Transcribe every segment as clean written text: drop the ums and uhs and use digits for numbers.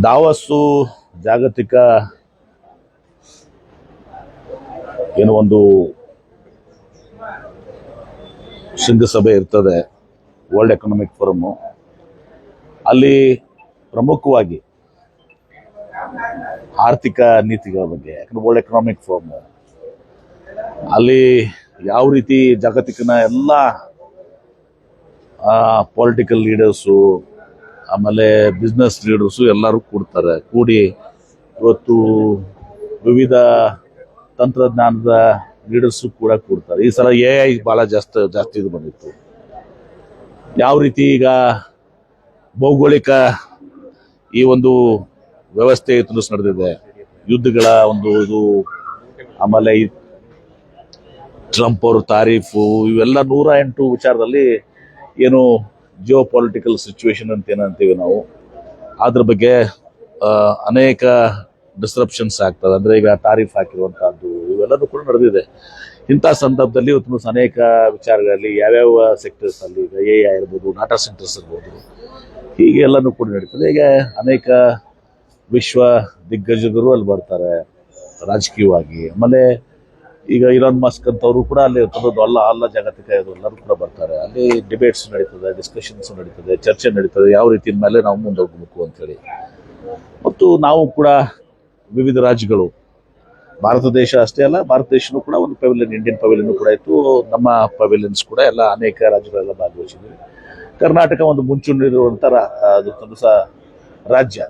ದಾವಸ್ಸು ಜಾಗತಿಕ ಏನು ಒಂದು ಶೃಂಗಸಭೆ ಇರ್ತದೆ, ವರ್ಲ್ಡ್ ಎಕನಾಮಿಕ್ ಫೋರಮ್. ಅಲ್ಲಿ ಪ್ರಮುಖವಾಗಿ ಆರ್ಥಿಕ ನೀತಿಗಳ ಬಗ್ಗೆ, ಯಾಕಂದ್ರೆ ವರ್ಲ್ಡ್ ಎಕನಾಮಿಕ್ ಫೋರಮ್ ಅಲ್ಲಿ ಯಾವ ರೀತಿ ಜಾಗತಿಕನ ಎಲ್ಲ ಪೊಲಿಟಿಕಲ್ ಲೀಡರ್ಸು ಆಮೇಲೆ ಬಿಸ್ನೆಸ್ ಲೀಡರ್ಸು ಎಲ್ಲರೂ ಕೂಡಿ ಇವತ್ತು ವಿವಿಧ ತಂತ್ರಜ್ಞಾನದ ಲೀಡರ್ಸು ಕೂಡ ಕೂಡ್ತಾರೆ. ಈ ಸಲ AI ಭಾಳ ಜಾಸ್ತಿ ಇದು ಬಂದಿತ್ತು. ಯಾವ ರೀತಿ ಈಗ ಭೌಗೋಳಿಕ ಈ ಒಂದು ವ್ಯವಸ್ಥೆ ನಡೆದಿದೆ, ಯುದ್ಧಗಳ ಒಂದು ಇದು, ಆಮೇಲೆ ಈ ಟ್ರಂಪ್ ಅವರು ತಾರೀಫು, ಇವೆಲ್ಲ 108 ವಿಚಾರದಲ್ಲಿ ಏನು ಜಿಯೋ ಪೊಲಿಟಿಕಲ್ ಸಿಚುವೇಶನ್ ಅಂತ ಏನಂತೀವಿ ನಾವು, ಅದ್ರ ಬಗ್ಗೆ ಅನೇಕ ಡಿಸ್ರಪ್ಷನ್ಸ್ ಆಗ್ತವೆ. ಅಂದರೆ ಈಗ ತಾರೀಫ್ ಹಾಕಿರುವಂತಹದ್ದು ಇವೆಲ್ಲನೂ ಕೂಡ ನಡೆದಿದೆ. ಇಂಥ ಸಂದರ್ಭದಲ್ಲಿ ಇವತ್ತು ಅನೇಕ ವಿಚಾರಗಳಲ್ಲಿ ಯಾವ್ಯಾವ ಸೆಕ್ಟರ್ಸ್ ಅಲ್ಲಿ ಈಗ AI ಇರ್ಬೋದು, ಡಾಟಾ ಸೆಂಟರ್ಸ್ ಇರ್ಬೋದು, ಹೀಗೆ ಎಲ್ಲನೂ ಕೂಡ ನಡೀತದೆ. ಈಗ ಅನೇಕ ವಿಶ್ವ ದಿಗ್ಗಜರು ಅಲ್ಲಿ ಬರ್ತಾರೆ ರಾಜಕೀಯವಾಗಿ. ಆಮೇಲೆ ಈಗ ಇಲಾನ್ ಮಸ್ಕ್ ಅಂತವರು ಕೂಡ ಅಲ್ಲಿ ಇರ್ತದೆ, ಅಲ್ಲ ಜಾಗತಿಕ ಇದು ಎಲ್ಲರೂ ಕೂಡ ಬರ್ತಾರೆ. ಅಲ್ಲಿ ಡಿಬೇಟ್ಸ್ ನಡೀತದೆ, ಡಿಸ್ಕಷನ್ಸ್ ನಡೀತದೆ, ಚರ್ಚೆ ನಡೀತದೆ, ಯಾವ ರೀತಿಯ ಮೇಲೆ ನಾವು ಮುಂದೋಗ್ಬೇಕು ಅಂತೇಳಿ. ಮತ್ತು ನಾವು ಕೂಡ ವಿವಿಧ ರಾಜ್ಯಗಳು, ಭಾರತ ದೇಶ ಅಷ್ಟೇ ಅಲ್ಲ, ಭಾರತ ದೇಶನೂ ಕೂಡ ಒಂದು ಪವೆಲಿಯನ್, ಇಂಡಿಯನ್ ಪವೆಲಿಯನ್ ಕೂಡ ಇತ್ತು. ನಮ್ಮ ಪವೆಲಿಯನ್ಸ್ ಕೂಡ ಎಲ್ಲ ಅನೇಕ ರಾಜ್ಯಗಳೆಲ್ಲ ಭಾಗವಹಿಸಿದ್ವಿ. ಕರ್ನಾಟಕ ಒಂದು ಮುಂಚೂಣಿರುವಂಥ ರಾಜ್ಯ.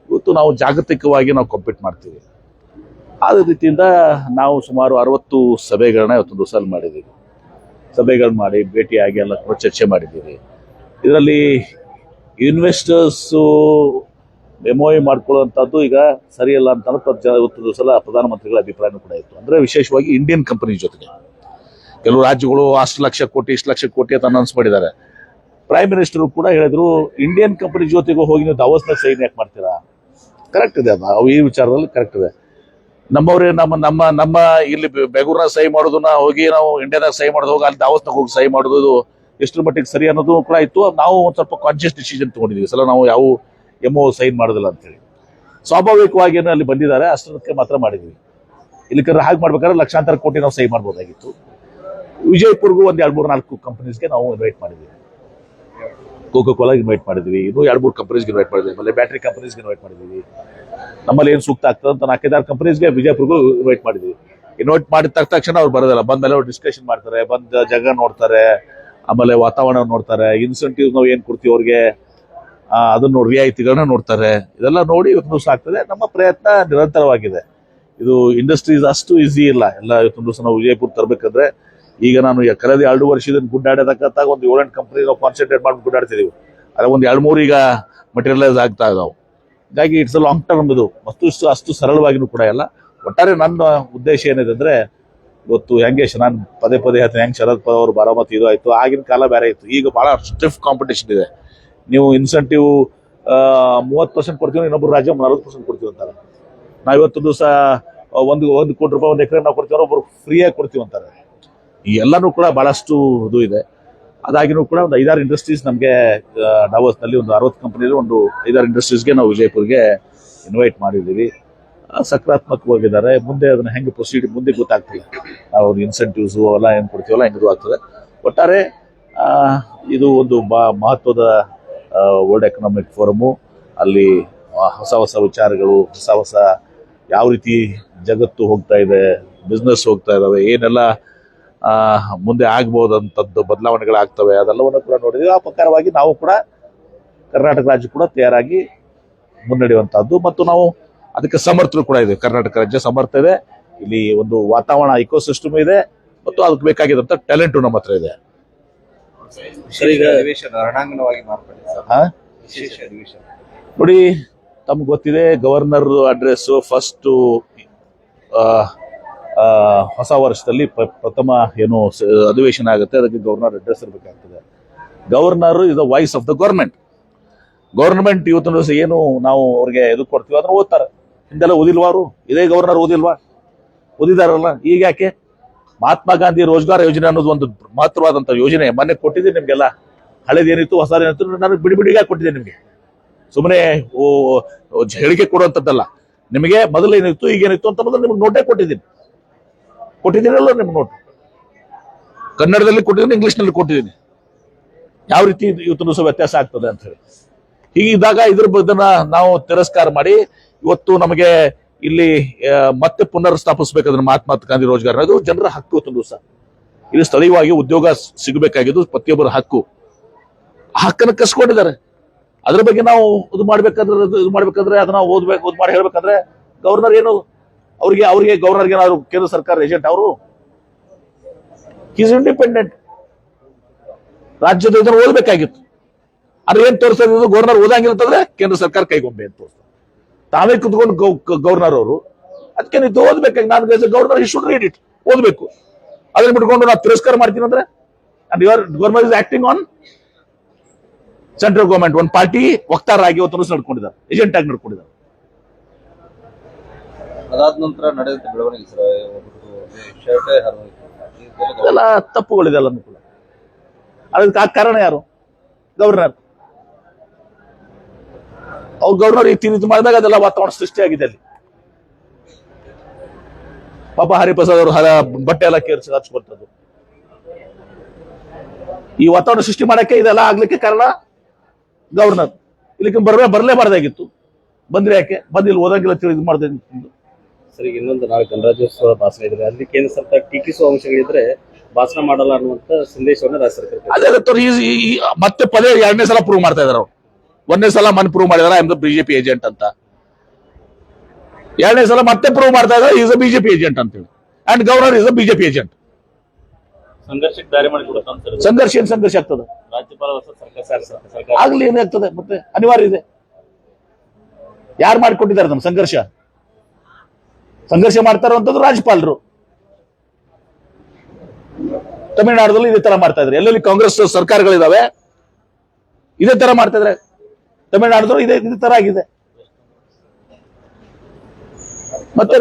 ಇವತ್ತು ನಾವು ಜಾಗತಿಕವಾಗಿ ನಾವು ಕಾಂಪೀಟ್ ಮಾಡ್ತೀವಿ. ಆದ ರೀತಿಯಿಂದ ನಾವು ಸುಮಾರು 60 ಸಭೆಗಳನ್ನ ಇವತ್ತೊಂದು ದಿವಸ ಮಾಡಿದ್ದೀವಿ. ಸಭೆಗಳು ಮಾಡಿ ಭೇಟಿಯಾಗಿ ಎಲ್ಲ ಕೂಡ ಚರ್ಚೆ ಮಾಡಿದ್ದೀವಿ. ಇದರಲ್ಲಿ ಇನ್ವೆಸ್ಟರ್ಸು MOU ಮಾಡ್ಕೊಳ್ಳುವಂಥದ್ದು ಈಗ ಸರಿಯಲ್ಲ ಅಂತ ಇವತ್ತೊಂದು ಸಲ ಪ್ರಧಾನಮಂತ್ರಿಗಳ ಅಭಿಪ್ರಾಯನೂ ಕೂಡ ಇತ್ತು. ಅಂದರೆ ವಿಶೇಷವಾಗಿ ಇಂಡಿಯನ್ ಕಂಪನಿ ಜೊತೆಗೆ ಕೆಲವು ರಾಜ್ಯಗಳು ಅಷ್ಟು ಲಕ್ಷ ಕೋಟಿ ಇಷ್ಟು ಲಕ್ಷ ಕೋಟಿ ಅಂತ ಅನೌನ್ಸ್ ಮಾಡಿದ್ದಾರೆ. ಪ್ರೈಮ್ ಮಿನಿಸ್ಟರ್ ಕೂಡ ಹೇಳಿದ್ರು, ಇಂಡಿಯನ್ ಕಂಪನಿ ಜೊತೆಗೂ ಹೋಗಿ ನೀವು ದಾವೋಸ್ನಾಗ ಸೈನ್ ಯಾಕೆ ಮಾಡ್ತೀರಾ? ಕರೆಕ್ಟ್ ಇದೆ, ಅದು ಈ ವಿಚಾರದಲ್ಲಿ ಕರೆಕ್ಟ್ ಇದೆ. ನಮ್ಮವ್ರೆ ನಮ್ಮ ಇಲ್ಲಿ ಬೆಂಗಳೂರಿನಾಗ ಸಹಿ ಮಾಡೋದನ್ನ ಹೋಗಿ ನಾವು ಇಂಡಿಯಾದಾಗ ಸಹಿ ಮಾಡೋದು, ಹೋಗಿ ಅಲ್ಲಿ ದಾವೋಸ್ನಾಗ ಹೋಗಿ ಸಹಿ ಮಾಡೋದು ಎಷ್ಟರ ಮಟ್ಟಿಗೆ ಸರಿ ಅನ್ನೋದು ಕೂಡ ಇತ್ತು. ನಾವು ಒಂದು ಸ್ವಲ್ಪ ಕಾನ್ಶಿಯಸ್ ಡಿಸಿಷನ್ ತಗೊಂಡಿದ್ವಿ, ಸಲ ನಾವು ಯಾವ MOU ಸೈನ್ ಮಾಡೋದಿಲ್ಲ ಅಂತೇಳಿ. ಸ್ವಾಭಾವಿಕವಾಗಿ ಏನೋ ಅಲ್ಲಿ ಬಂದಿದ್ದಾರೆ, ಅಷ್ಟಕ್ಕೆ ಮಾತ್ರ ಮಾಡಿದ್ವಿ. ಇಲ್ಲಿ ಹಾಗೆ ಮಾಡ್ಬೇಕಾದ್ರೆ ಲಕ್ಷಾಂತರ ಕೋಟಿ ನಾವು ಸಹಿ ಮಾಡ್ಬೋದಾಗಿತ್ತು. ವಿಜಯಪುರ್ಗೂ ಒಂದು 2-3-4 ಕಂಪನೀಸ್ಗೆ ನಾವು ಇನ್ವೈಟ್ ಮಾಡಿದ್ವಿ. ಕೋಕೋ ಕೋಲಾ ಇನ್ವೈಟ್ ಮಾಡಿದ್ವಿ, ಇನ್ನೂ 2-3 ಕಂಪನೀಸ್ಗೆ ಇನ್ವೈಟ್ ಮಾಡಿದ್ವಿ, ಆಮೇಲೆ ಬ್ಯಾಟ್ರಿ ಕಂಪನೀಸ್ಗೆ ಇನ್ವೈಟ್ ಮಾಡಿದ್ವಿ. ನಮ್ಮಲ್ಲಿ ಏನು ಸೂಕ್ತ ಆಗ್ತದೆ ಅಂತ 4-5 ಕಂಪನೀಸ್ಗೆ ವಿಜಯಪುರ್ಗೂ ಇನ್ವೈಟ್ ಮಾಡಿದ್ವಿ. ಇನ್ವೈಟ್ ಮಾಡಿದ ತಕ್ಷಣ ಅವ್ರು ಬರೋದಿಲ್ಲ, ಬಂದ್ಮೇಲೆ ಅವ್ರು ಡಿಸ್ಕಷನ್ ಮಾಡ್ತಾರೆ, ಬಂದ ಜಾಗ ನೋಡ್ತಾರೆ, ಆಮೇಲೆ ವಾತಾವರಣ ನೋಡ್ತಾರೆ, ಇನ್ಸೆಂಟಿವ್ ನಾವು ಏನು ಕೊಡ್ತೀವಿ ಅವ್ರಿಗೆ ಅದನ್ನ ನೋಡಿ, ರಿಯಾಯಿತಿಗಳನ್ನ ನೋಡ್ತಾರೆ. ಇದೆಲ್ಲ ನೋಡಿ ಇವತ್ತು ದಿವಸ ಆಗ್ತದೆ. ನಮ್ಮ ಪ್ರಯತ್ನ ನಿರಂತರವಾಗಿದೆ. ಇದು ಇಂಡಸ್ಟ್ರೀಸ್ ಅಷ್ಟು ಈಸಿ ಇಲ್ಲ. ಎಲ್ಲ ಇವತ್ತು ದಿವಸ ನಾವು ವಿಜಯಪುರ ತರಬೇಕಂದ್ರೆ, ಈಗ ನಾನು ಕಳೆದ 2 ವರ್ಷದಿಂದ ಗುಡ್ಡಾಡತಕ್ಕಂಥ ಒಂದು 7-8 ಕಂಪನಿ ನಾವು ಕಾನ್ಸಂಟ್ರೇಟ್ ಮಾಡಿ ಗುಡ್ಡಾಡ್ತಿದ್ದೀವಿ. ಅದ್ರ ಒಂದು 2-3 ಈಗ ಮಟೀರಿಯಲೈಸ್ ಆಗ್ತಾ ಇದಾವೆ. ಹೀಗಾಗಿ ಇಟ್ಸ್ ಅ ಲಾಂಗ್ ಟರ್ಮ್. ಇದು ಅಷ್ಟು ಸರಳವಾಗಿನೂ ಕೂಡ ಇಲ್ಲ. ಒಟ್ಟಾರೆ ನನ್ನ ಉದ್ದೇಶ ಏನಿದೆ ಅಂದ್ರೆ, ಇವತ್ತು ಹೆಂಗೆ ನಾನು ಪದೇ ಹೇಳ್ತೀನಿ, ಹೆಂಗೆ ಶರದ್ ಪವಾರ್ ಅವರು ಬಾರಾಮತಿ ಇದು ಆಯ್ತು, ಆಗಿನ ಕಾಲ ಬೇರೆ ಇತ್ತು. ಈಗ ಬಹಳ ಸ್ಟಿಫ್ ಕಾಂಪಿಟೇಷನ್ ಇದೆ. ನೀವು ಇನ್ಸೆಂಟಿವ್ 30% ಕೊಡ್ತೀವಿ, ಇನ್ನೊಬ್ರು ರಾಜ್ಯ 40% ಕೊಡ್ತೀವಿ ಅಂತಾರೆ. ನಾವು ಇವತ್ತು ದಿವಸ ಒಂದು ಕೋಟಿ ರೂಪಾಯಿ ಒಂದು ಎಕರೆ ನಾವು ಕೊಡ್ತೀವಿ, ಒಬ್ಬರು ಫ್ರೀಯಾಗಿ ಕೊಡ್ತೀವಿ ಅಂತಾರೆ. ಈ ಎಲ್ಲನೂ ಕೂಡ ಬಹಳಷ್ಟು ಇದು ಇದೆ. ಅದಾಗಿನೂ ಕೂಡ ಒಂದು 5-6 ಇಂಡಸ್ಟ್ರೀಸ್ ನಮಗೆ ಡಾವೋಸ್ನಲ್ಲಿ ಒಂದು 60 ಕಂಪನಿ ಒಂದು 5-6 ಇಂಡಸ್ಟ್ರೀಸ್ಗೆ ನಾವು ವಿಜಯಪುರ್ಗೆ ಇನ್ವೈಟ್ ಮಾಡಿದ್ದೀವಿ. ಸಕಾರಾತ್ಮಕವಾಗಿದ್ದಾರೆ. ಮುಂದೆ ಅದನ್ನ ಹೆಂಗೆ ಪ್ರೊಸೀಡ್ ಮುಂದೆ ಗೊತ್ತಾಗ್ತಿಲ್ಲ. ನಾವು ಇನ್ಸೆಂಟಿವ್ಸು ಎಲ್ಲ ಏನು ಕೊಡ್ತೀವಲ್ಲ ಹೆಂಗಿದು ಆಗ್ತದೆ. ಒಟ್ಟಾರೆ ಇದು ಒಂದು ಮಹತ್ವದ ವರ್ಲ್ಡ್ ಎಕನಾಮಿಕ್ ಫೋರಮು. ಅಲ್ಲಿ ಹೊಸ ವಿಚಾರಗಳು, ಹೊಸ ಯಾವ ರೀತಿ ಜಗತ್ತು ಹೋಗ್ತಾ ಇದೆ, ಬಿಸ್ನೆಸ್ ಹೋಗ್ತಾ ಇದ್ದಾವೆ, ಏನೆಲ್ಲ ಮುಂದೆ ಆಗ್ಬೋದಂಥದ್ದು ಬದಲಾವಣೆಗಳಾಗ್ತವೆ, ಅದೆಲ್ಲವನ್ನು ಕೂಡ ನೋಡಿದ್ವಿ. ಆ ಪ್ರಕಾರವಾಗಿ ನಾವು ಕೂಡ ಕರ್ನಾಟಕ ರಾಜ್ಯ ಕೂಡ ತಯಾರಾಗಿ ಮುನ್ನಡೆಯುವಂತಹದ್ದು, ಮತ್ತು ನಾವು ಅದಕ್ಕೆ ಸಮರ್ಥರು ಕೂಡ ಇದೆ. ಕರ್ನಾಟಕ ರಾಜ್ಯ ಸಮರ್ಥ ಇದೆ. ಇಲ್ಲಿ ಒಂದು ವಾತಾವರಣ ಇಕೋಸಿಸ್ಟಮ್ ಇದೆ, ಮತ್ತು ಅದಕ್ಕೆ ಬೇಕಾಗಿದ್ದಂಥ ಟ್ಯಾಲೆಂಟು ನಮ್ಮ ಹತ್ರ ಇದೆ. ನೋಡಿ, ತಮ್ಗೆ ಗೊತ್ತಿದೆ, ಗವರ್ನರ್ ಅಡ್ರೆಸ್ ಫಸ್ಟ್ ಹೊಸ ವರ್ಷದಲ್ಲಿ ಪ್ರಥಮ ಏನು ಅಧಿವೇಶನ ಆಗುತ್ತೆ, ಅದಕ್ಕೆ ಗವರ್ನರ್ ಅಡ್ರೆಸ್ ಇರಬೇಕಾಗ್ತದೆ. Governor is the voice of the government. ಇವತ್ತಿನ ದಿವಸ ಏನು ನಾವು ಅವ್ರಿಗೆ ಇದು ಕೊಡ್ತೀವಿ ಅದನ್ನ ಓದ್ತಾರೆ. ಹಿಂದೆಲ್ಲ ಓದಿಲ್ವಾರು? ಇದೇ ಗವರ್ನರ್ ಓದಿಲ್ವಾ? ಓದಿದಾರಲ್ಲ. ಈಗ ಯಾಕೆ? ಮಹಾತ್ಮ ಗಾಂಧಿ ರೋಜ್ಗಾರ್ ಯೋಜನೆ ಅನ್ನೋದು ಒಂದು ಮಹತ್ವವಾದಂಥ ಯೋಜನೆ ಮೊನ್ನೆ ಕೊಟ್ಟಿದ್ದೀನಿ ನಿಮ್ಗೆಲ್ಲ. ಹಳೇದೇನಿತ್ತು ಹೊಸದೇನಿತ್ತು ನನಗೆ ಬಿಡಿಬಿಡಿಗಾಗಿ ಕೊಟ್ಟಿದ್ದೆ ನಿಮಗೆ. ಸುಮ್ಮನೆ ಹೇಳಿಕೆ ಕೊಡುವಂಥದ್ದಲ್ಲ. ನಿಮಗೆ ಮೊದಲು ಏನಿತ್ತು ಈಗೇನಿತ್ತು ಅಂತ ಮೊದಲು ನಿಮ್ಗೆ ನೋಟೇ ಕೊಟ್ಟಿದ್ದೀನಲ್ಲ, ನಿಮ್ಗೆ ನೋಟ್ ಕನ್ನಡದಲ್ಲಿ ಕೊಟ್ಟಿದ್ದೀನಿ, ಇಂಗ್ಲಿಷ್ನಲ್ಲಿ ಕೊಟ್ಟಿದ್ದೀನಿ, ಯಾವ ರೀತಿ ಇವತ್ತು ಸಹ ವ್ಯತ್ಯಾಸ ಆಗ್ತದೆ ಅಂತ ಹೇಳಿ. ಹೀಗಿದ್ದಾಗ ಇದನ್ನ ನಾವು ತಿರಸ್ಕಾರ ಮಾಡಿ ಇವತ್ತು ನಮಗೆ ಇಲ್ಲಿ ಮತ್ತೆ ಪುನರ್ ಸ್ಥಾಪಿಸಬೇಕಾದ್ರೆ ಮಹಾತ್ಮ ಗಾಂಧಿ ರೋಜ್ಗಾರ್ ಅದು ಜನರ ಹಕ್ಕು. ಇವತ್ತು ದಿವಸ ಇಲ್ಲಿ ಸ್ಥಳೀಯವಾಗಿ ಉದ್ಯೋಗ ಸಿಗಬೇಕಾಗಿದ್ದು ಪ್ರತಿಯೊಬ್ಬರ ಹಕ್ಕು. ಆ ಹಕ್ಕನ್ನು ಕಸ್ಕೊಂಡಿದ್ದಾರೆ. ಅದ್ರ ಬಗ್ಗೆ ನಾವು ಇದು ಮಾಡ್ಬೇಕಾದ್ರೆ ಅದನ್ನ ಓದ್ ಮಾಡಿ ಹೇಳ್ಬೇಕಂದ್ರೆ ಗವರ್ನರ್ ಏನು ಅವ್ರಿಗೆ ಗವರ್ನರ್ಗೆ ಏನಾದ್ರು ಕೇಂದ್ರ ಸರ್ಕಾರ ಏಜೆಂಟ್ ಅವರು? Is independent. ರಾಜ್ಯದ ಇದನ್ನು ಓದಬೇಕಾಗಿತ್ತು. ಅದ್ರ ಏನ್ ತೋರಿಸ್ತಾ ಇದ್ದು ಗವರ್ನರ್ ಓದಂಗಿರ್ತಂದ್ರೆ ಕೇಂದ್ರ ಸರ್ಕಾರ ಕೈಗೊಂಬೆ ಅಂತ ತೋರಿಸ್ತಾರೆ. ತಾವೇ ಕುತ್ಕೊಂಡು ಗವರ್ನರ್ ಅವರು ಅದಕ್ಕೆ ನೀವು ಓದ್ಬೇಕಾಗಿ ನಾನು ಗವರ್ನರ್ ಈ ಶುಡ್ ರೀಡ್ ಇಟ್, ಓದ್ಬೇಕು. ಅದನ್ನ ಬಿಟ್ಕೊಂಡು ನಾವು ತಿರಸ್ಕಾರ ಮಾಡ್ತೀನಿ ಅಂದ್ರೆ governor is acting on central government. ಒಂದು ಪಾರ್ಟಿ ವಕ್ತಾರರಾಗಿ ಇವತ್ತು ನಡ್ಕೊಂಡಿದ್ದಾರೆ, ಏಜೆಂಟ್ ಆಗಿ ನಡ್ಕೊಂಡಿದ್ದಾರೆ. ಅದಾದ ನಂತರ ನಡೆದ ಬೆಳವಣಿಗೆ ಇದೆಲ್ಲ ತಪ್ಪುಗಳಿದೆಲ್ಲ ಕೂಡ. ಅದಕ್ಕೆ ಕಾರಣ ಯಾರು? ಗವರ್ನರ್. ಗವರ್ನರ್ ಈ ರೀತಿ ಮಾಡಿದಾಗ ಅದೆಲ್ಲ ವಾತಾವರಣ ಸೃಷ್ಟಿಯಾಗಿದೆ ಅಲ್ಲಿ. ಪಾಪ ಹರಿಪ್ರಸಾದ್ ಅವರು ಬಟ್ಟೆ ಎಲ್ಲ ಕೇರಿಸಿ ಹಚ್ಕೊಳ್ತದ್ದು. ಈ ವಾತಾವರಣ ಸೃಷ್ಟಿ ಮಾಡಕ್ಕೆ ಇದೆಲ್ಲ ಆಗ್ಲಿಕ್ಕೆ ಕಾರಣ ಗವರ್ನರ್. ಇಲ್ಲಿಗೆ ಬರಲೇಬಾರ್ದಾಗಿತ್ತು. ಬಂದ್ರೆ ಯಾಕೆ ಬಂದಿಲ್ಲ, ಓದಂಗಿಲ್ಲ ಇದು ಮಾಡ್ದೆ. ಸರಿ, ಇನ್ನೊಂದು ನಾಳೆ ಗಣರಾಜ್ಯೋತ್ಸವ ಭಾಷಣ ಇದ್ರೆ ಅಲ್ಲಿ ಕೇಂದ್ರ ಸರ್ಕಾರ ಟೀಕಿಸುವ ಅಂಶಗಳಿದ್ರೆ ಭಾಷಣ ಮಾಡಲ್ಲ ಅನ್ನುವಂತ ಸಂದೇಶವನ್ನು ರಾಜ್ಯ ಸರ್ಕಾರ ಅದೇ ಮತ್ತೆ ಪದೇ 2ನೇ ಸಲ ಪ್ರೂವ್ ಮಾಡ್ತಾ ಇದಾರೆ. ಅವ್ರು 1ನೇ ಸಲ ಪ್ರೂವ್ ಮಾಡಿದಾರೆ I am the BJP agent ಅಂತ. 2ನೇ ಸಲ ಮತ್ತೆ ಪ್ರೂವ್ ಮಾಡ್ತಾ ಇದ್ದಾರೆ ಈಸ್ ಅ ಬಿಜೆಪಿ ಏಜೆಂಟ್ ಅಂತ ಹೇಳಿ. And governor is a BJP agent. ಸಂಘರ್ಷಕ್ಕೆ ದಾರಿ ಮಾಡಿಕೊಡುತ್ತೆ. ಸಂಘರ್ಷ ಏನ್ ಸಂಘರ್ಷ ಆಗ್ತದೆ? ರಾಜ್ಯಪಾಲ ಸರ್ಕಾರ ಆಗ್ಲಿ, ಏನಾಗ್ತದೆ ಮತ್ತೆ ಅನಿವಾರ್ಯ ಇದೆ. ಯಾರು ಮಾಡಿಕೊಟ್ಟಿದ್ದಾರೆ ನಮ್ ಸಂಘರ್ಷ ಮಾಡ್ತಾ ಇರುವಂತದ್ದು ರಾಜ್ಯಪಾಲರು. ತಮಿಳುನಾಡಲ್ಲಿ ಇದೇ ತರ ಮಾಡ್ತಾ ಇದ್ರೆ, ಎಲ್ಲೆಲ್ಲಿ ಕಾಂಗ್ರೆಸ್ ಸರ್ಕಾರಗಳಿದಾವೆ ಇದೇ ತರ ಮಾಡ್ತಾ ಇದ್ರೆ. ತಮಿಳುನಾಡದಲ್ಲೂ ಇದೇ ತರ ಆಗಿದೆ. ಮತ್ತೆ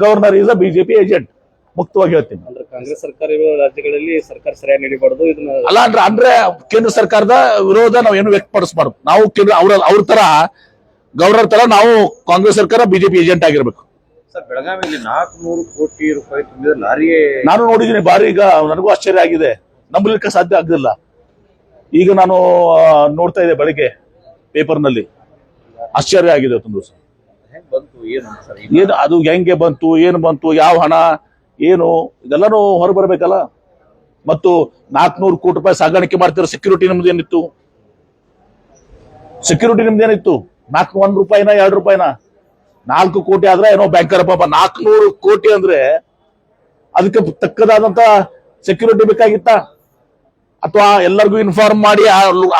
governor is a BJP agent. ಮುಕ್ತವಾಗಿ ಹೇಳ್ತೀನಿ. ಅಂದ್ರೆ ಕಾಂಗ್ರೆಸ್ ಸರ್ಕಾರ ಇರುವ ರಾಜ್ಯಗಳಲ್ಲಿ ಸರ್ಕಾರ ಸರಿಯಾಗಿ ನಡಿಬಾರ್ದು. ಇದನ್ನ ಅಲ್ಲ ಅಂದ್ರೆ ಕೇಂದ್ರ ಸರ್ಕಾರದ ವಿರೋಧ ನಾವು ಏನು ವ್ಯಕ್ತಪಡಿಸಬಾರ್ದು. ನಾವು ಅವ್ರ ತರ ಗವರ್ನರ್ ತರ ನಾವು ಕಾಂಗ್ರೆಸ್ ಸರ್ಕಾರ ಬಿಜೆಪಿ ಏಜೆಂಟ್ ಆಗಿರ್ಬೇಕು. ಸರ್, ಬೆಳಗಾವಿಯಲ್ಲಿ 400 ಕೋಟಿ ರೂಪಾಯಿ ತುಂಬಿದ ಲಾರಿಯೇ ನಾನು ನೋಡಿದ್ದೀನಿ. ಬಾರಿ ಈಗ ನನಗೂ ಆಶ್ಚರ್ಯ ಆಗಿದೆ, ನಂಬಲಿಕ್ಕೆ ಸಾಧ್ಯ ಆಗಲಿಲ್ಲ. ಈಗ ನಾನು ನೋಡ್ತಾ ಇದ್ದೆ ಬೆಳಿಗ್ಗೆ ಪೇಪರ್ನಲ್ಲಿ, ಆಶ್ಚರ್ಯ ಆಗಿದೆ. ಒಂದು ದಿವಸ ಏನು ಅದು ಹೆಂಗೆ ಬಂತು, ಏನು ಬಂತು, ಯಾವ ಹಣ ಏನು, ಇದೆಲ್ಲಾನು ಹೊರಬರ್ಬೇಕಲ್ಲ. ಮತ್ತು 400 ಕೋಟಿ ರೂಪಾಯಿ ಸಾಗಾಣಿಕೆ ಮಾಡ್ತಿರೋ ಸೆಕ್ಯೂರಿಟಿ ನಮ್ದೇನಿತ್ತು? ಸೆಕ್ಯೂರಿಟಿ ನಿಮ್ದೇನಿತ್ತು? 1 ರೂಪಾಯಿನ 2 ರೂಪಾಯಿನ? 4 ಕೋಟಿ ಆದ್ರೆ ಏನೋ ಬ್ಯಾಂಕರ್ ಪಾಪ. 400 ಕೋಟಿ ಅಂದ್ರೆ ಅದಕ್ಕೆ ತಕ್ಕದಾದಂತ ಸೆಕ್ಯೂರಿಟಿ ಬೇಕಾಗಿತ್ತ? ಅಥವಾ ಎಲ್ಲರಿಗೂ ಇನ್ಫಾರ್ಮ್ ಮಾಡಿ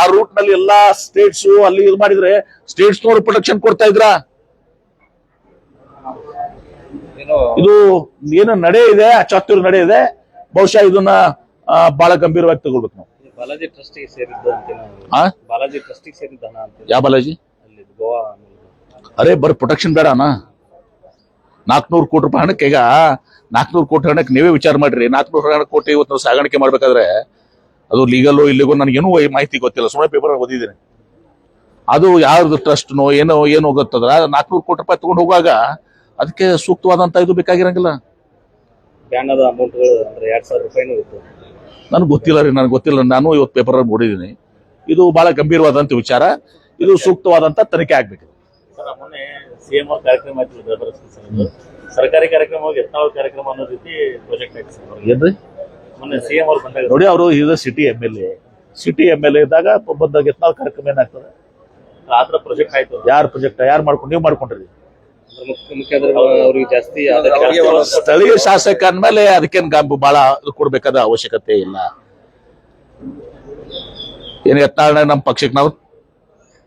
ಆ ರೂಟ್ ನಲ್ಲಿ ಎಲ್ಲಾ ಸ್ಟೇಟ್ಸ್ ಅಲ್ಲಿ ಇದು ಮಾಡಿದ್ರೆ ಸ್ಟೇಟ್ಸ್ನವರು ಪ್ರೊಟೆಕ್ಷನ್ ಕೊಡ್ತಾ ಇದ್ರ? ಇದು ಏನು ನಡೆ ಇದೆ, ಚಾತುರ್ಯ ನಡೆ ಇದೆ. ಬಹುಶಃ ಇದನ್ನ ಬಹಳ ಗಂಭೀರವಾಗಿ ತಗೊಳ್ಬೇಕು ನಾವು. ಬಾಲಾಜಿ ಟ್ರಸ್ಟಿಗೆ ಸೇರಿದ್ದ ಬಾಲಾಜಿ ಟ್ರಸ್ಟಿಗೆ ಸೇರಿದ್ದ ಹಣ ಅಂತ. ಯಾವ ಬಾಲಾಜಿ? ಅಲ್ಲಿ ಗೋವಾ. ಅರೆ ಬರೀ ಪ್ರೊಟೆಕ್ಷನ್ ಬೇಡನಾ? 400 ಕೋಟಿ ರೂಪಾಯಿ ಹಣಕ್ಕೆ, ಈಗ 400 ಕೋಟಿ ಹಣಕ್ಕೆ ನೀವೇ ವಿಚಾರ ಮಾಡ್ರಿ. 400 ಕೋಟಿ ಇವತ್ತು ನಾವು ಸಾಗಾಣಿಕೆ ಮಾಡ್ಬೇಕಾದ್ರೆ ಅದು ಲೀಗಲ್ಲೋ ಇಲ್ಲಿಗೋ ನನಗೇನು ಮಾಹಿತಿ ಗೊತ್ತಿಲ್ಲ, ಸುಮ್ಮನೆ ಪೇಪರ್ ಓದಿದ್ದೀನಿ. ಅದು ಯಾವ್ದು ಟ್ರಸ್ಟ್ನೋ ಏನೋ ಗೊತ್ತದ್ರ 400 ಕೋಟಿ ರೂಪಾಯಿ ತಗೊಂಡು ಹೋಗುವಾಗ ಅದಕ್ಕೆ ಸೂಕ್ತವಾದಂತ ಇದು ಬೇಕಾಗಿರಂಗಿಲ್ಲ. ಬ್ಯಾನದ ಅಮೌಂಟ್ಗಳು ಅಂದ್ರೆ 2000 ರೂಪಾಯಿನೂ ಇತ್ತು. ನನಗೆ ಗೊತ್ತಿಲ್ಲ. ನಾನು ಇವತ್ತು ಪೇಪರ್ ಓಡಿದ್ದೀನಿ. ಇದು ಬಹಳ ಗಂಭೀರವಾದಂತ ವಿಚಾರ. ಇದು ಸೂಕ್ತವಾದಂತ ತನಿಖೆ ಆಗ್ಬೇಕು. ಮೊನ್ನೆ ಸಿಎಂ ಅವ್ರ ಕಾರ್ಯಕ್ರಮ ಆಯ್ತು, ಸರ್ಕಾರಿ ಕಾರ್ಯಕ್ರಮ ಯತ್ನಾಳ್ ಕಾರ್ಯಕ್ರಮ ಅನ್ನೋ ರೀತಿ ಪ್ರಾಜೆಕ್ಟ್ ಆಯ್ತು. ಏನ್ರಿ ಮೊನ್ನೆ ಸಿಎಂ ಅವ್ರು ಬಂದಾಗ ನೋಡಿ, ಅವರು ಈಗ ಸಿಟಿ ಎಂ ಎಲ್ ಎ ಇದ್ದಾಗ ಬಂದಾಗ ಯತ್ನಾಳ್ ಕಾರ್ಯಕ್ರಮ ಏನಾಗ್ತದೆ? ಆತರ ಪ್ರಾಜೆಕ್ಟ್ ಆಯ್ತು. ಯಾರು ಪ್ರಾಜೆಕ್ಟ್ ಯಾರು ಮಾಡ್ಕೊಂಡು ನೀವು ಮಾಡ್ಕೊಂಡ್ರಿ? ಅವ್ರಿಗೆ ಜಾಸ್ತಿ ಸ್ಥಳೀಯ ಶಾಸಕ ಅಂದ್ಮೇಲೆ ಅದಕ್ಕೇನ್ ಬಹಳ ಕೊಡ್ಬೇಕಾದ ಅವಶ್ಯಕತೆ ಇಲ್ಲ. ಏನ್ ಯತ್ನಾಳ್ ನಮ್ಮ ಪಕ್ಷಕ್ಕೆ ನಾವು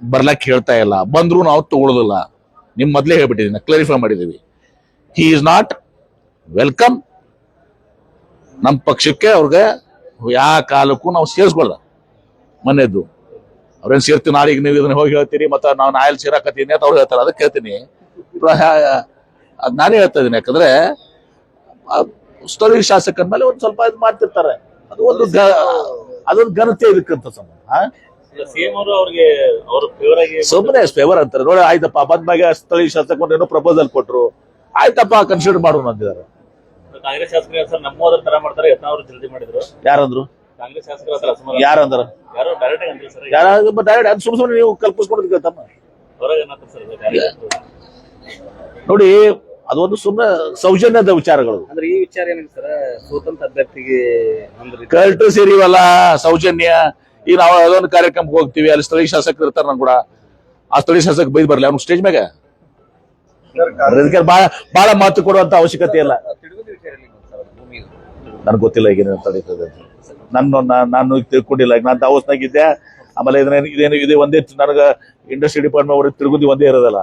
ಬರ್ಲಕ್ ಹೇಳ್ತಾ ಇಲ್ಲ, ಬಂದ್ರು ನಾವು ತಗೊಳ್ಳೋದಿಲ್ಲ. ನಿಮ್ ಮೊದ್ಲೇ ಹೇಳ್ಬಿಟ್ಟಿದೀನಿ, ಕ್ಲಾರಿಫೈ ಮಾಡಿದೀವಿ. ಹಿ ಈಸ್ ನಾಟ್ ವೆಲ್ಕಮ್ ನಮ್ಮ ಪಕ್ಷಕ್ಕೆ. ಅವ್ರಿಗೆ ಯಾವ ಕಾಲಕ್ಕೂ ನಾವು ಸೇರಿಸ್ಕೊಳ್ದ. ಮನೆಯದ್ದು ಅವ್ರೇನ್ ಸೇರ್ತೀವಿ, ನಾಳೆಗೆ ನೀವು ಇದನ್ನ ಹೋಗಿ ಹೇಳ್ತೀರಿ, ಮತ್ತೆ ನಾವು ನಾಯಲ್ಲಿ ಸೇರಾಕತ್ತೀನಿ ಅಂತ ಅವ್ರು ಹೇಳ್ತಾರೆ. ಅದಕ್ಕೆ ಹೇಳ್ತೀನಿ, ನಾನೇ ಹೇಳ್ತಾ ಇದೀನಿ. ಯಾಕಂದ್ರೆ ಸ್ಥಳೀಯ ಶಾಸಕರ ಮೇಲೆ ಒಂದ್ ಸ್ವಲ್ಪ ಇದು ಮಾಡ್ತಿರ್ತಾರೆ. ಅದು ಅದೊಂದು ಘನತೆ ಇದಕ್ಕಂತ ಸಂಬಂಧ. ಸಿಎಂ ಅವರು ಅವ್ರಿಗೆ ಅವ್ರ ಫೇವರ್ ಆಗಿ ಸುಮ್ಮನೆ ಫೇವರ್ ಅಂತಾರೆ ನೋಡಿ. ಆಯ್ತಪ್ಪ ಬಂದ್ಮ್ಯಾಗ ಸ್ಥಳೀಯ ಶಾಸಕರು ಏನೋ ಪ್ರಪೋಸಲ್ ಕೊಟ್ರು, ಆಯ್ತಪ್ಪ ಕನ್ಸಿಡರ್ ಮಾಡೋಣ ಅಂದಿದ್ದಾರೆ. ಕಾಂಗ್ರೆಸ್ ಶಾಸಕರು ಸರ್ ನಮ್ಮೋದ್ರ ತರ ಮಾಡ್ತಾರೆ, ಯತ್ನಾಳ್ ಅವರು ಜಲ್ದಿ ಮಾಡಿದ್ರು. ಯಾರಂದ್ರು? ಕಾಂಗ್ರೆಸ್ ಶಾಸಕರ ಹತ್ರ ಅಸಮಾಧಾನ. ಯಾರಂದ್ರ? ಯಾರೋ ಡೈರೆಕ್ಟ್ ಆಗಿ ಅಂದಿಲ್ಲ ಸರ್. ಯಾರು ಡೈರೆಕ್ಟ್ ಅದು ಸುಮ್ಮನೆ ನೀವು ಕಲ್ಪಿಸ್ಕೊಂಡು ತಮ್ಮ ಹೊರಗೆ ಏನಂತಾರೆ ಸರ್ ಇದು? ನೋಡಿ, ಅದೊಂದು ಸುಮ್ಮನೆ ಸೌಜನ್ಯದ ವಿಚಾರಗಳು. ಅಂದ್ರೆ ಈ ವಿಚಾರ ಏನಿದೆ ಸರ್, ಸ್ವತಂತ್ರ ಅಭ್ಯರ್ಥಿಗೆ ಅಂದ್ರೆ ಕರೆಕ್ಟ್ ಸೇರಿವಲ್ಲ ಸೌಜನ್ಯ. ಈಗ ನಾವು ಅದೊಂದು ಕಾರ್ಯಕ್ರಮಕ್ಕೆ ಹೋಗ್ತೀವಿ, ಅಲ್ಲಿ ಸ್ಥಳೀಯ ಶಾಸಕರು ಇರ್ತಾರೆ. ನನ್ ಕೂಡ ಆ ಸ್ಥಳೀಯ ಶಾಸಕ ಬೈದ್ ಬರ್ಲಿ ಅವ್ನು ಸ್ಟೇಜ್ ಮ್ಯಾಗ. ಅದಕ್ಕೆ ಬಹಳ ಮಾತು ಕೊಡುವಂತ ಅವಶ್ಯಕತೆ ಇಲ್ಲ. ನನ್ಗೆ ಗೊತ್ತಿಲ್ಲ ಈಗ ಏನೇನು ತಡೀತದೆ. ನಾನು ಈಗ ತಿಳ್ಕೊಂಡಿಲ್ಲ. ಈಗ ನಾನು ದಾವೋಸ್ನಾಗಿದ್ದೆ. ಆಮೇಲೆ ಇದೇನು ಇದೆ ಒಂದೇ ನನಗೆ ಇಂಡಸ್ಟ್ರಿ ಡಿಪಾರ್ಟ್ಮೆಂಟ್ ಅವ್ರಿಗೆ ತಿರುಗುದಿ ಒಂದೇ ಇರೋದಲ್ಲ.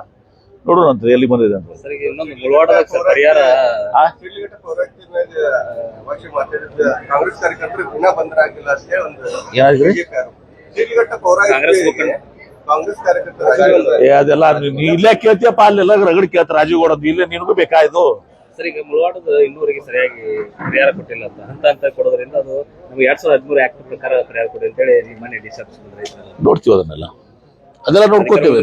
ನೋಡೋಣ ಅಂತ ಎಲ್ಲಿ ಬಂದಿದೆ ಅಂತ. ಸರ್ ಈಗ ಇನ್ನೊಂದು ಮುಳವಾಡದಾಗ ಸರ್ ಪರಿಹಾರ ಕಾಂಗ್ರೆಸ್ ಕಾರ್ಯಕರ್ತರು ದಿನ ಬಂದರಾಗಿಲ್ಲ ಅಂತ ಹೇಳಿ ಒಂದು ಏನಾಗಿದೆ? ಕಾಂಗ್ರೆಸ್ ಮುಖಂಡ ಕಾಂಗ್ರೆಸ್ ಕಾರ್ಯಕರ್ತರು ಅದೆಲ್ಲ ನೀ ಇಲ್ಲೇ ಕೇಳ್ತೀಯಪ್ಪ, ಅಲ್ಲೆಲ್ಲ ರಗಡ್ ಕೇಳ್ತಾರೆ. ರಾಜೀವ್ ಗೌಡ ಇಲ್ಲೇ ನಿನಗೂ ಬೇಕಾಯ್ತು. ಸರ್ ಈಗ ಮುಳವಾಡದ ಇನ್ನೂವರೆಗೆ ಸರಿಯಾಗಿ ಪರಿಹಾರ ಕೊಟ್ಟಿಲ್ಲ ಅಂತ ಹಂತ ಕೊಡೋದ್ರಿಂದ ಅದು ನಮ್ಗೆ 2013 ಆಕ್ಟ್ ಪ್ರಕಾರ ಪರಿಹಾರ ಕೊಡಿ ಅಂತ ಹೇಳಿ ಮನೆ ಡಿಸರ್ಟ್ ನೋಡ್ತೀವಿ. ಅದೆಲ್ಲ ನೋಡ್ಕೋತೀವಿ.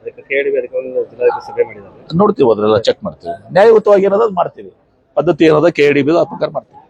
ಅದಕ್ಕೆ KDB ಅದಕ್ಕೆ ಜಿಲ್ಲಾಧಿಕಾರಿ ಸಭೆ ಮಾಡಿದ್ದಾರೆ. ನೋಡ್ತೀವಿ, ಅದನ್ನೆಲ್ಲ ಚೆಕ್ ಮಾಡ್ತೀವಿ. ನ್ಯಾಯಯುತವಾಗಿ ಏನದ ಮಾಡ್ತೀವಿ. ಪದ್ಧತಿ ಏನದ KDB ಆ ಪ್ರಕಾರ ಮಾಡ್ತೀವಿ.